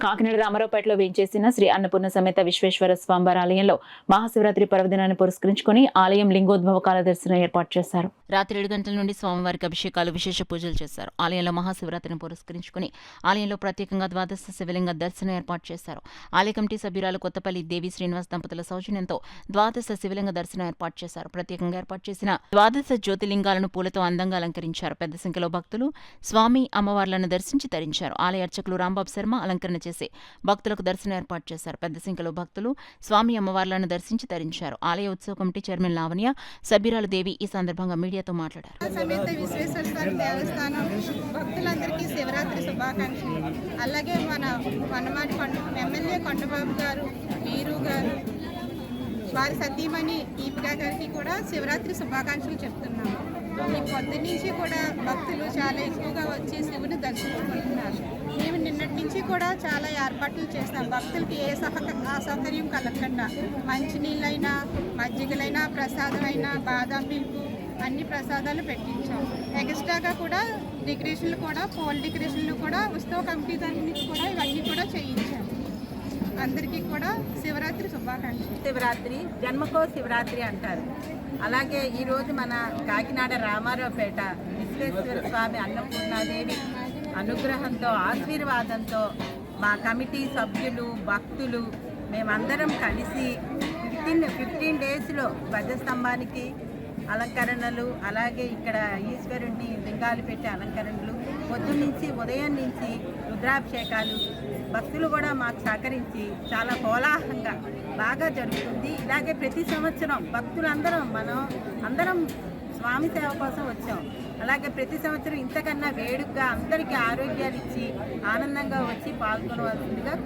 కాకినాడ రామారావుపేటలో వేంచేసిన శ్రీ అన్నపూర్ణ సమేత విశ్వేశ్వర స్వామివారి ఆలయంలో మహాశివరాత్రి పర్వదినాన్ని పురస్కరించుకుని ఆలయం లింగోద్భవ కాల దర్శనం ఏర్పాటు చేశారు. రాత్రి 7 గంటల నుండి స్వామివారికి అభిషేకాలు, విశేష పూజలు చేశారు. ఆలయంలో మహాశివరాత్రిని పురస్కరించుకుని ఆలయంలో ప్రత్యేకంగా ద్వాదశ శివలింగ దర్శనం ఏర్పాటు చేశారు. ఆలయ కమిటీ సభ్యురాలు కొత్తపల్లి దేవి శ్రీనివాస్ దంపతుల సౌజన్యంతో ద్వాదశ శివలింగ దర్శనం ఏర్పాటు చేశారు. ప్రత్యేకంగా ఏర్పాటు చేసిన ద్వాదశ జ్యోతిలింగాలను పూలతో అందంగా అలంకరించారు. పెద్ద సంఖ్యలో భక్తులు స్వామి అమ్మవార్లను దర్శించి తరించారు. ఆలయ అర్చకులు రాంబాబు శర్మ అలంకరణ చేసి భక్తులకు దర్శనం ఏర్పాటు చేశారు. పెద్ద సంఖ్యలో భక్తులు స్వామి అమ్మవార్లను దర్శించి తరించారు. ఆలయ ఉత్సవ కమిటీ చైర్మన్ లావణ్య, సభ్యురాలు దేవి ఈ సందర్భంగా మీడియాతో మాట్లాడారు. సమేత విశ్వేశ్వర స్వామి దేవస్థానం భక్తులందరికీ శివరాత్రి శుభాకాంక్షలు. అలాగే మన వనమాటి ఎమ్మెల్యే కొండబాబు గారు, వీరు గారు, వారి సతీమణి దీపికా గారికి కూడా శివరాత్రి శుభాకాంక్షలు చెప్తున్నాము. ఈ పొద్దు నుంచి కూడా భక్తులు చాలా ఎక్కువగా వచ్చి శివుని దర్శించుకుంటున్నారు. మేము నిన్నటి నుంచి కూడా చాలా ఏర్పాట్లు చేస్తాం. భక్తులకి ఏ అసౌకర్యం కలగకుండా మంచినీళ్ళైనా, మజ్జిగలైనా, ప్రసాదమైనా, బాదం మిల్క్ అన్ని ప్రసాదాలు పెట్టించాం. ఎక్స్ట్రాగా కూడా డెకరేషన్లు కూడా, పోల్ డెకరేషన్లు కూడా ఉత్సవ కమిటీ దాని నుంచి కూడా ఇవన్నీ కూడా చేయించాం. అందరికీ కూడా శివరాత్రి శుభాకాంక్షలు. శివరాత్రి జన్మకో శివరాత్రి అంటారు. అలాగే ఈరోజు మన కాకినాడ రామారావుపేట విశ్వేశ్వర స్వామి అన్నపూర్ణాదేవి అనుగ్రహంతో, ఆశీర్వాదంతో మా కమిటీ సభ్యులు, భక్తులు మేమందరం కలిసి 15 డేస్లో ధ్వజస్తంభానికి అలంకరణలు, అలాగే ఇక్కడ ఈశ్వరుణ్ణి లింగాలు పెట్టే అలంకరణలు, పొద్దున్నుంచి ఉదయం నుంచి రుద్రాభిషేకాలు, భక్తులు కూడా మాకు సహకరించి చాలా కోలాహలంగా బాగా జరుగుతుంది. ఇలాగే ప్రతి సంవత్సరం భక్తులందరం అందరం స్వామి సేవ కోసం వచ్చాం. అలాగే ప్రతి సంవత్సరం ఇంతకన్నా వేడుకగా అందరికీ ఆరోగ్యాలు ఇచ్చి ఆనందంగా వచ్చి పాల్గొనవలసిందిగా